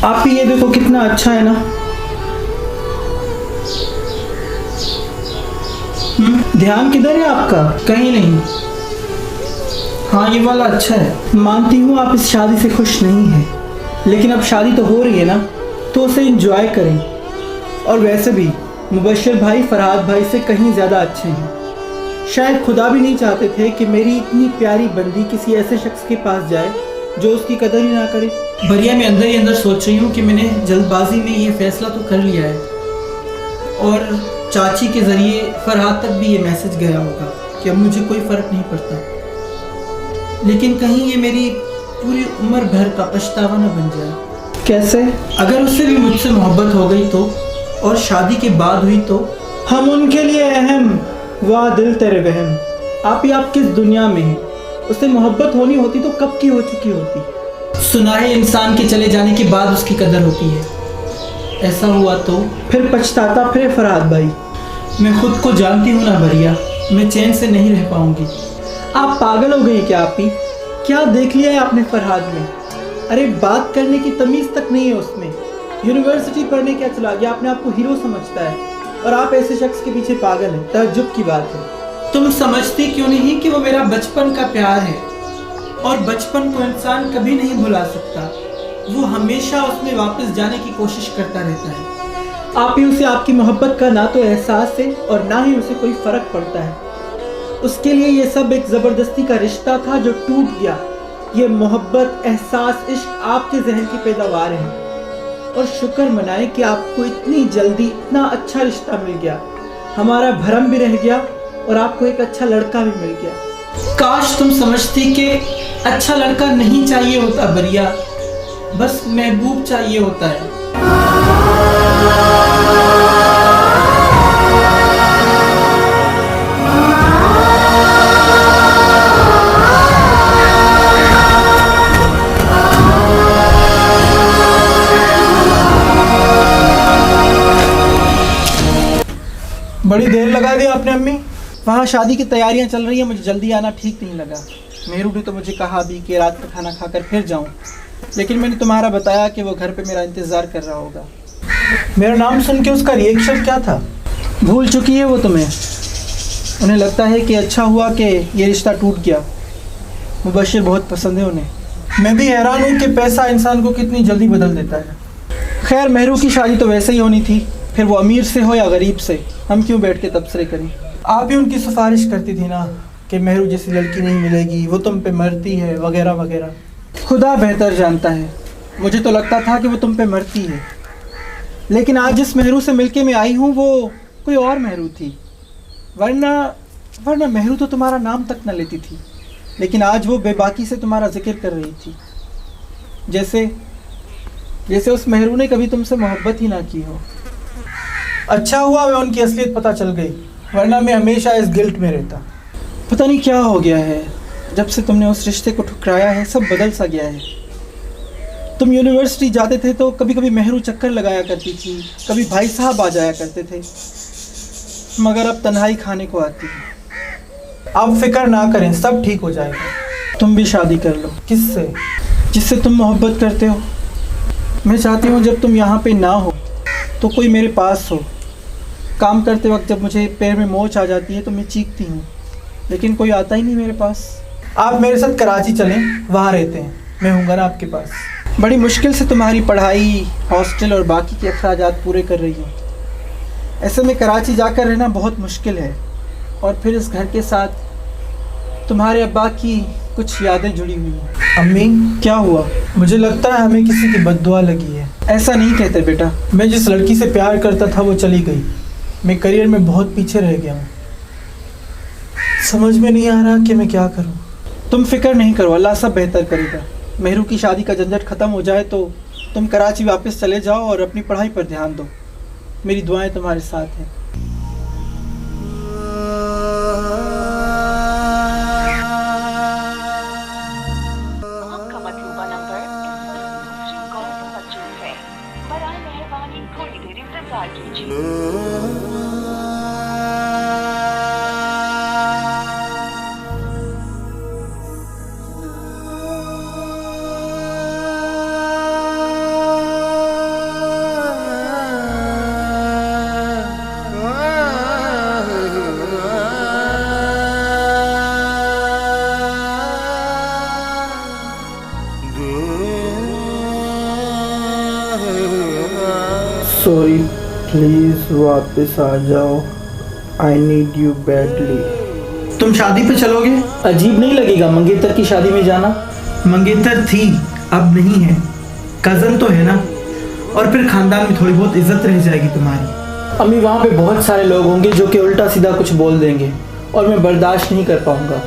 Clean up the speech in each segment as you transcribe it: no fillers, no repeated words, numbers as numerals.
आप ही ये देखो कितना अच्छा है ना। ध्यान किधर है आपका? कहीं नहीं। हाँ ये वाला अच्छा है। मानती हूँ आप इस शादी से खुश नहीं हैं, लेकिन अब शादी तो हो रही है ना, तो उसे एंजॉय करें। और वैसे भी मुबश्शिर भाई फरहाद भाई से कहीं ज़्यादा अच्छे हैं। शायद खुदा भी नहीं चाहते थे कि मेरी इतनी प्यारी बंदी किसी ऐसे शख्स के पास जाए जो उसकी कदर ही ना करे। बरिया मैं अंदर ही अंदर सोच रही हूँ कि मैंने जल्दबाजी में ये फैसला तो कर लिया है, और चाची के ज़रिए फरहाद तक भी ये मैसेज गया होगा कि अब मुझे कोई फ़र्क नहीं पड़ता। लेकिन कहीं ये मेरी पूरी उम्र भर का पछतावा न बन जाए। कैसे? अगर उससे भी मुझसे मोहब्बत हो गई तो, और शादी के बाद हुई तो? हम उनके लिए अहम, वाह दिल तेरे वहम। आप किस दुनिया में हैं? उससे मोहब्बत होनी होती तो कब की हो चुकी होती। सुना है इंसान के चले जाने के बाद उसकी कदर होती है। ऐसा हुआ तो फिर पछताता फिर फरहाद भाई। मैं खुद को जानती हूँ ना बरिया, मैं चैन से नहीं रह पाऊंगी। आप पागल हो गए क्या? आप ही क्या देख लिया है आपने फरहाद में? अरे बात करने की तमीज़ तक नहीं है उसमें। यूनिवर्सिटी पढ़ने क्या चला गया, अपने आप को हीरो समझता है, और आप ऐसे शख्स के पीछे पागल हैं। ताज्जुब की बात है। तुम समझती क्यों नहीं कि वो मेरा बचपन का प्यार है, और बचपन को इंसान कभी नहीं भुला सकता। वो हमेशा उसमें वापस जाने की कोशिश करता रहता है। आप ही उसे आपकी मोहब्बत का ना तो एहसास है और ना ही उसे कोई फ़र्क पड़ता है। उसके लिए ये सब एक ज़बरदस्ती का रिश्ता था जो टूट गया। ये मोहब्बत, एहसास, इश्क आपके जहन की पैदावार है, और शुक्र मनाएं कि आपको इतनी जल्दी इतना अच्छा रिश्ता मिल गया। हमारा भरम भी रह गया और आपको एक अच्छा लड़का भी मिल गया। काश तुम समझती कि अच्छा लड़का नहीं चाहिए होता बरिया, बस महबूब चाहिए होता है। बड़ी देर लगा दी आपने अम्मी। वहाँ शादी की तैयारियाँ चल रही हैं, मुझे जल्दी आना ठीक नहीं लगा। मेहरू ने तो मुझे कहा भी कि रात का खाना खाकर फिर जाऊँ, लेकिन मैंने तुम्हारा बताया कि वो घर पे मेरा इंतज़ार कर रहा होगा। मेरा नाम सुन के उसका रिएक्शन क्या था? भूल चुकी है वो तुम्हें। उन्हें लगता है कि अच्छा हुआ कि ये रिश्ता टूट गया। मुबश्शिर बहुत पसंद है उन्हें। मैं भी हैरान हूँ कि पैसा इंसान को कितनी जल्दी बदल देता है। खैर मेहरू की शादी तो वैसे ही होनी थी, फिर वो अमीर से हो या गरीब से, हम क्यों बैठ के तबसरे करें। आप ही उनकी सिफारिश करती थी ना कि मेहरू जैसी लड़की नहीं मिलेगी, वो तुम पे मरती है वगैरह वगैरह। खुदा बेहतर जानता है, मुझे तो लगता था कि वो तुम पे मरती है, लेकिन आज जिस मेहरू से मिलके मैं आई हूँ वो कोई और मेहरू थी। वरना मेहरू तो तुम्हारा नाम तक न लेती थी, लेकिन आज वो बेबाकी से तुम्हारा जिक्र कर रही थी, जैसे उस मेहरू ने कभी तुमसे मोहब्बत ही ना की हो। अच्छा हुआ मैं उनकी असलियत पता चल गई, वरना मैं हमेशा इस गिल्ट में रहता। पता नहीं क्या हो गया है, जब से तुमने उस रिश्ते को ठुकराया है सब बदल सा गया है। तुम यूनिवर्सिटी जाते थे तो कभी कभी मेहरू चक्कर लगाया करती थी, कभी भाई साहब आ जाया करते थे, मगर अब तन्हाई खाने को आती है। आप फिक्र ना करें, सब ठीक हो जाएगा। तुम भी शादी कर लो। किससे? जिससे तुम मोहब्बत करते हो। मैं चाहती हूँ जब तुम यहाँ पे ना हो तो कोई मेरे पास हो। काम करते वक्त जब मुझे पैर में मोच आ जाती है तो मैं चीखती हूँ, लेकिन कोई आता ही नहीं मेरे पास। आप मेरे साथ कराची चलें, वहाँ रहते हैं, मैं हूँगा ना आपके पास। बड़ी मुश्किल से तुम्हारी पढ़ाई, हॉस्टल और बाकी के अखराजात पूरे कर रही हूँ। ऐसे में कराची जाकर रहना बहुत मुश्किल है, और फिर इस घर के साथ तुम्हारे अब्बा की कुछ यादें जुड़ी हुई हैं। अम्मी क्या हुआ? मुझे लगता है हमें किसी की बद्दुआ लगी है। ऐसा नहीं कहते बेटा। मैं जिस लड़की से प्यार करता था वो चली गई। मैं करियर में बहुत पीछे रह गया हूँ। समझ में नहीं आ रहा कि मैं क्या करूँ। तुम फिक्र नहीं करो, अल्लाह सब बेहतर करेगा। मेहरू की शादी का झंझट ख़त्म हो जाए तो तुम कराची वापस चले जाओ और अपनी पढ़ाई पर ध्यान दो। मेरी दुआएं तुम्हारे साथ हैं। आपका मतलूबा नंबर इस वक्त दूसरी कॉल पर मौजूद है। बराए मेहरबानी थोड़ी देर इंतजार कीजिए। सॉरी, प्लीज वापस आ जाओ, आई नीड यू बैडली। तुम शादी पे चलोगे? अजीब नहीं लगेगा मंगेतर की शादी में जाना? मंगेतर थी, अब नहीं है। कजन तो है ना, और फिर खानदान में थोड़ी बहुत इज्जत रह जाएगी तुम्हारी। अम्मी वहाँ पे बहुत सारे लोग होंगे जो कि उल्टा सीधा कुछ बोल देंगे और मैं बर्दाश्त नहीं कर पाऊंगा,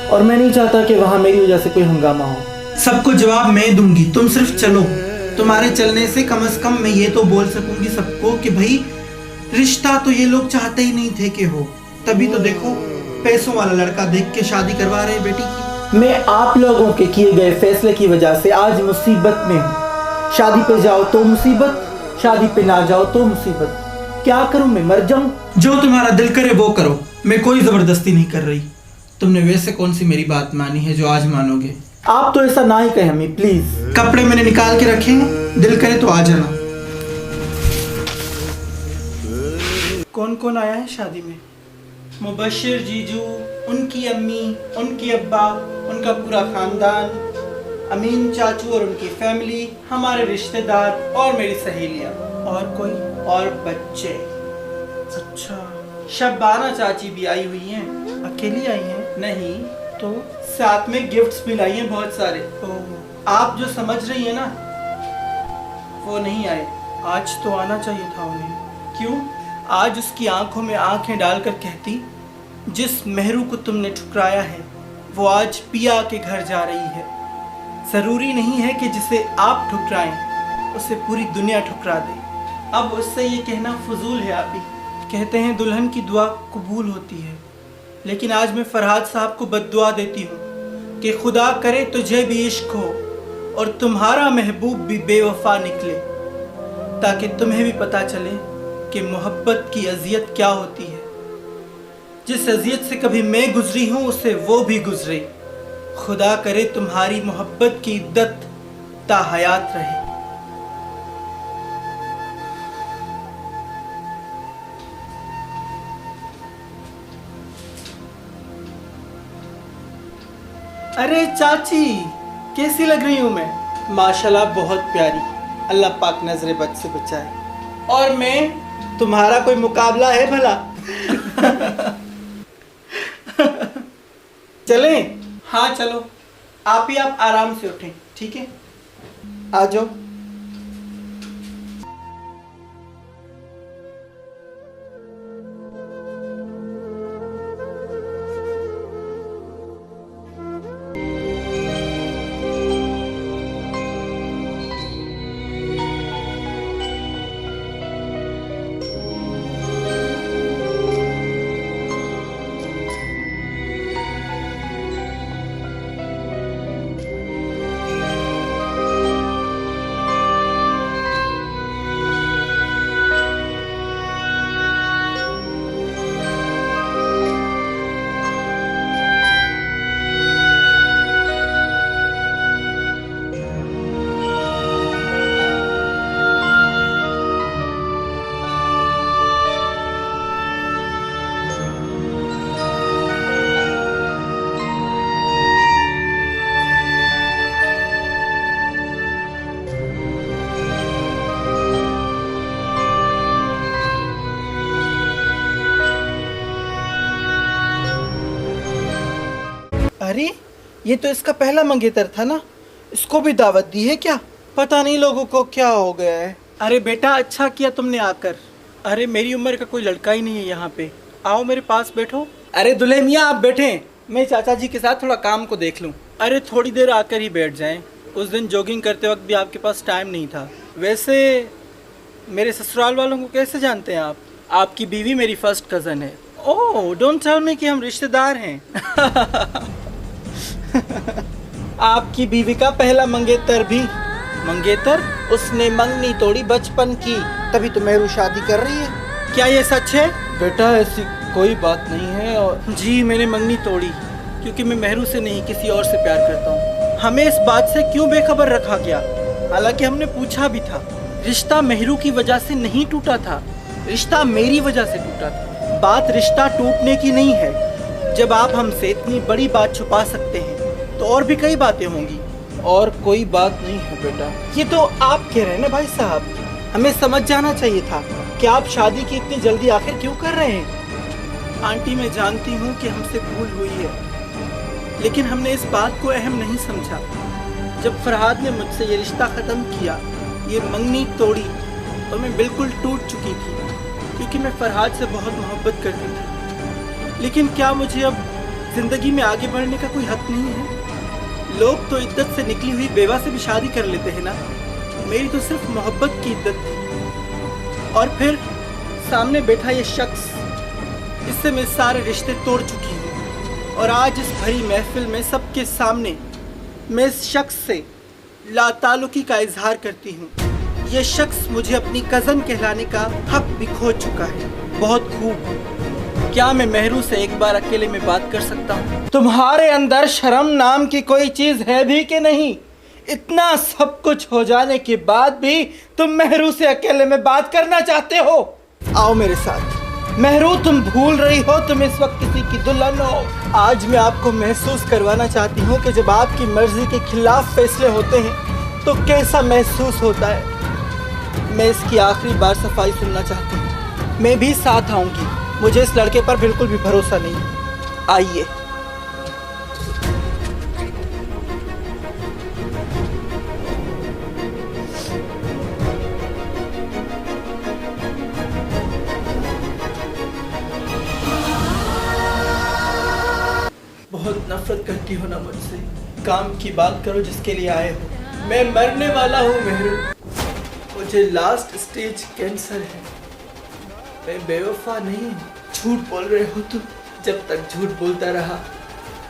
और मैं नहीं चाहता कि वहाँ मेरी वजह से कोई हंगामा हो। सबको जवाब मैं दूंगी, तुम सिर्फ चलो। तुम्हारे चलने से कम मैं ये तो बोल सकूंगी सबको कि भाई रिश्ता तो ये लोग चाहते ही नहीं थे कि हो, तभी तो देखो पैसों वाला लड़का देख के शादी करवा रहे बेटी की। मैं आप लोगों के किए गए फैसले की वजह से आज मुसीबत में हूँ। शादी पे जाओ तो मुसीबत, शादी पे ना जाओ तो मुसीबत। क्या करूं मैं, मर जाऊं? जो तुम्हारा दिल करे वो करो, मैं कोई जबरदस्ती नहीं कर रही। तुमने वैसे कौन सी मेरी बात मानी है जो आज मानोगे? आप तो ऐसा ना ही कहें अम्मी, प्लीज। कपड़े मैंने निकाल के रखे हैं, दिल करे तो आ जाना। कौन कौन आया है शादी में? मुबशिर जीजू, उनकी अम्मी, उनके अब्बा, उनका पूरा खानदान, अमीन चाचू और उनकी फैमिली, हमारे रिश्तेदार और मेरी सहेलियां। और कोई? और बच्चे। अच्छा, शबाना चाची भी आई हुई हैं। अकेली आई हैं? नहीं, तो साथ में गिफ्ट्स भी लाई हैं बहुत सारे। आप जो समझ रही हैं ना, वो नहीं आए। आज तो आना चाहिए था उन्हें। क्यों? आज उसकी आंखों में आंखें डालकर कहती, जिस मेहरू को तुमने ठुकराया है वो आज पिया के घर जा रही है। जरूरी नहीं है कि जिसे आप ठुकराएं उसे पूरी दुनिया ठुकरा दे। अब उससे ये कहना फजूल है। आप ही कहते हैं दुल्हन की दुआ कबूल होती है, लेकिन आज मैं फरहाद साहब को बद्दुआ देती हूँ कि खुदा करे तुझे भी इश्क हो और तुम्हारा महबूब भी बेवफा निकले, ताकि तुम्हें भी पता चले कि मोहब्बत की अजियत क्या होती है। जिस अजियत से कभी मैं गुजरी हूँ उससे वो भी गुजरे। खुदा करे तुम्हारी मोहब्बत की इद्दत ता हयात रहे। अरे चाची, कैसी लग रही हूँ मैं? माशाल्लाह बहुत प्यारी, अल्लाह पाक नजरे बद से बचाए। और मैं, तुम्हारा कोई मुकाबला है भला? चलें? हाँ चलो। आप ही आप आराम से उठें, ठीक है? आ जाओ। अरे ये तो इसका पहला मंगेतर था ना, इसको भी दावत दी है क्या? पता नहीं लोगों को क्या हो गया है। अरे बेटा, अच्छा किया तुमने आकर। अरे मेरी उम्र का कोई लड़का ही नहीं है यहाँ पे, आओ मेरे पास बैठो। अरे दुल्हे मियाँ आप बैठें, मैं चाचा जी के साथ थोड़ा काम को देख लूँ। अरे थोड़ी देर आकर ही बैठ जाएं, उस दिन जॉगिंग करते वक्त भी आपके पास टाइम नहीं था। वैसे मेरे ससुराल वालों को कैसे जानते हैं आप? आपकी बीवी मेरी फर्स्ट कज़न है। ओह, डोंट टेल मी कि हम रिश्तेदार हैं। आपकी बीवी का पहला मंगेतर भी। मंगेतर? उसने मंगनी तोड़ी बचपन की, तभी तो मेहरू शादी कर रही है। क्या ये सच है? बेटा ऐसी कोई बात नहीं है। और जी मैंने मंगनी तोड़ी क्योंकि मैं मेहरू से नहीं किसी और से प्यार करता हूँ। हमें इस बात से क्यों बेखबर रखा गया? हालांकि हमने पूछा भी था। रिश्ता मेहरू की वजह से नहीं टूटा था, रिश्ता मेरी वजह से टूटा था। बात रिश्ता टूटने की नहीं है। जब आप हमसे इतनी बड़ी बात छुपा सकते हैं तो और भी कई बातें होंगी। और कोई बात नहीं है बेटा। ये तो आप कह रहे हैं ना भाई साहब, हमें समझ जाना चाहिए था कि आप शादी की इतनी जल्दी आखिर क्यों कर रहे हैं। आंटी, मैं जानती हूँ कि हमसे भूल हुई है, लेकिन हमने इस बात को अहम नहीं समझा। जब फरहाद ने मुझसे ये रिश्ता ख़त्म किया, ये मंगनी तोड़ी, और मैं बिल्कुल टूट चुकी थी, क्योंकि मैं फरहाद से बहुत मोहब्बत करती थी। लेकिन क्या मुझे अब ज़िंदगी में आगे बढ़ने का कोई हक नहीं है? लोग तो इद्दत से निकली हुई बेवा से भी शादी कर लेते हैं ना। मेरी तो सिर्फ मोहब्बत की इद्दत थी। और फिर सामने बैठा ये शख्स, इससे मैं सारे रिश्ते तोड़ चुकी हूँ। और आज इस भरी महफिल में सबके सामने मैं इस शख्स से लाताल्लुकी का इजहार करती हूँ। ये शख्स मुझे अपनी कज़न कहलाने का हक भी खो चुका है। बहुत खूब। क्या मैं मेहरू से एक बार अकेले में बात कर सकता हूँ? तुम्हारे अंदर शर्म नाम की कोई चीज़ है भी कि नहीं? इतना सब कुछ हो जाने के बाद भी तुम मेहरू से अकेले में बात करना चाहते हो? आओ मेरे साथ। मेहरू, तुम भूल रही हो तुम इस वक्त किसी की दुल्हन हो। आज मैं आपको महसूस करवाना चाहती हूँ कि जब आपकी मर्जी के खिलाफ फैसले होते हैं तो कैसा महसूस होता है। मैं इसकी आखिरी बार सफाई सुनना चाहती हूँ। मैं भी साथ आऊँगी। मुझे इस लड़के पर बिल्कुल भी भरोसा नहीं। आइए। बहुत नफरत करती हो ना मुझसे। काम की बात करो जिसके लिए आए हो। मैं मरने वाला हूँ मेहरू। मुझे लास्ट स्टेज कैंसर है। मैं बेवफा नहीं हूँ। झूठ बोल रहे हो तुम। जब तक झूठ बोलता रहा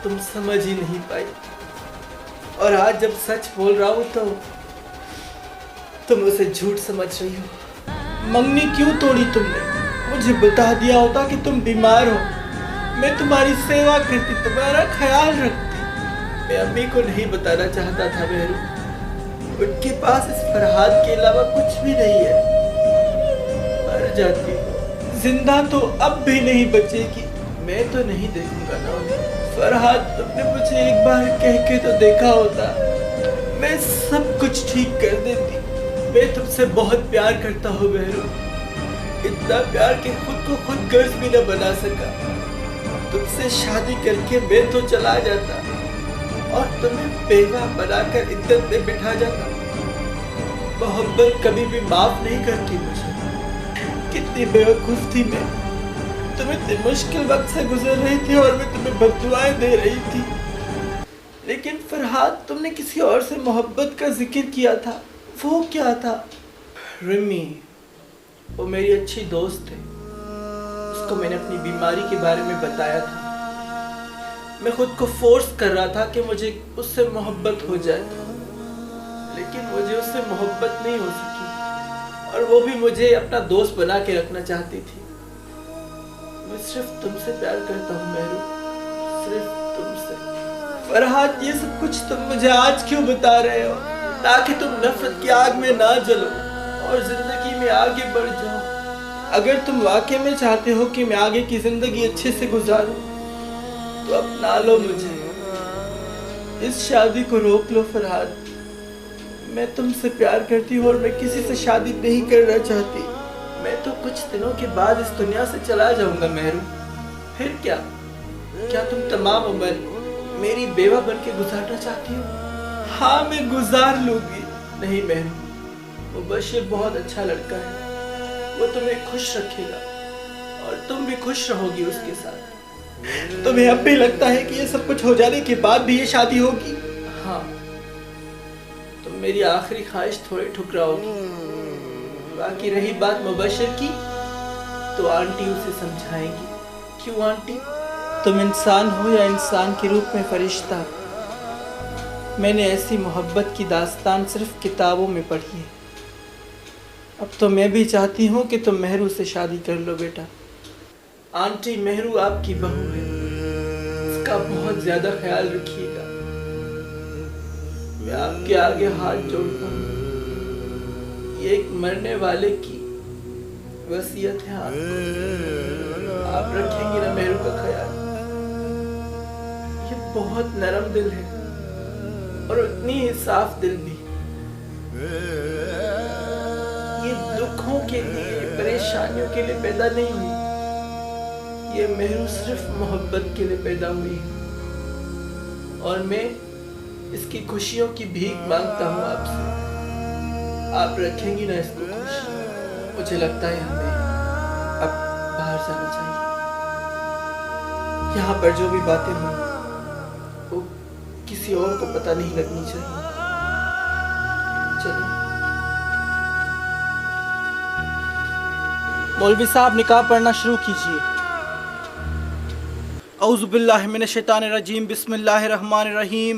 तुम समझ ही नहीं पाई, और आज जब सच बोल रहा हूँ तो तुम उसे झूठ समझ रही हो। मंगनी क्यों तोड़ी तुमने? मुझे बता दिया होता कि तुम बीमार हो, मैं तुम्हारी सेवा करती, तुम्हारा ख्याल रखती। मैं अम्मी को नहीं बताना चाहता था मेहरू। उनके पास इस फरहाद के अलावा कुछ भी नहीं है। मर जाती हूँ, जिंदा तो अब भी नहीं बचेगी। मैं तो नहीं देखूंगा ना उन्हें। फरहाद, तुमने मुझे एक बार कह के तो देखा होता, मैं सब कुछ ठीक कर देती। मैं तुमसे बहुत प्यार करता हूँ मेहरू, इतना प्यार कि खुद को खुद गर्ज भी न बना सका। तुमसे शादी करके मैं तो चला जाता और तुम्हें बेवा बनाकर इद्दत में बिठा जाता। मोहब्बत कभी भी माफ नहीं करती मुझे। कितनी बेवकूफ थी मैं। तुम इतने मुश्किल वक्त से गुजर रही थी और मैं तुम्हें बद्दुआएं दे रही थी। लेकिन फरहाद, तुमने किसी और से मोहब्बत का जिक्र किया था। वो क्या था? रिमी, वो मेरी अच्छी दोस्त है। उसको मैंने अपनी बीमारी के बारे में बताया था। मैं खुद को फोर्स कर रहा था कि मुझे उससे मोहब्बत हो जाए, लेकिन मुझे उससे मोहब्बत नहीं हो सकी, और वो भी मुझे अपना दोस्त बना के रखना चाहती थी। मैं सिर्फ तुमसे प्यार करता हूँ मेहरू, सिर्फ तुमसे। फरहाद, ये सब कुछ तुम मुझे आज क्यों बता रहे हो? ताकि तुम नफरत की आग में ना जलो और जिंदगी में आगे बढ़ जाओ। अगर तुम वाकई में चाहते हो कि मैं आगे की जिंदगी अच्छे से गुजारूं, तो अपना लो मुझे। इस शादी को रोक लो फरहाद। मैं तुमसे प्यार करती हूँ और मैं किसी से शादी नहीं करना चाहती। मैं तो कुछ दिनों के बाद इस दुनिया से चला जाऊंगा मेहरू। फिर क्या? क्या तुम तमाम उम्र मेरी बेवा बन के गुजारना चाहती हो? हाँ, मैं गुजार लूंगी। नहीं मेहरू, मुबशिर बहुत अच्छा लड़का है। वो तुम्हें खुश रखेगा और तुम भी खुश रहोगी उसके साथ। तुम्हें अब भी लगता है कि ये सब कुछ हो जाने के बाद भी ये शादी होगी? हाँ, तुम मेरी आखिरी ख्वाहिश थोड़ी ठुकराओगी। बाकी रही बात मुबशिर की, तो आंटी उसे समझाएगी। क्यों आंटी? तुम इंसान हो या इंसान के रूप में फरिश्ता? मैंने ऐसी मोहब्बत की दास्तान सिर्फ किताबों में पढ़ी है। अब तो मैं भी चाहती हूँ कि तुम मेहरू से शादी कर लो बेटा। आंटी, मेहरू आपकी बहू है, इसका बहुत ज्यादा ख्याल रखिएगा। मैं आपके आगे हाथ जोड़ता हूँ। ये एक मरने वाले की वसीयत है आप रखेंगी ना मेहरू का ख्याल? ये बहुत नरम दिल है और उतनी ही साफ दिल भी। ये तकलीफ़ों के लिए, परेशानियों के लिए पैदा नहीं हुई। ये मेहरू सिर्फ मोहब्बत के लिए पैदा हुई और मैं इसकी खुशियों की भीख मांगता हूँ आपसे। आप रखेंगी ना इसको खुश? मुझे लगता है हमें अब बाहर जाना चाहिए। यहाँ पर जो भी बातें हुई वो किसी और को पता नहीं लगनी चाहिए। चलिए। मौलवी साहब निकाह पढ़ना शुरू कीजिए। औज़ु बिल्लाहि मिनश शैतानिर रजीम, बिस्मिल्लाहिर रहमानिर रहीम।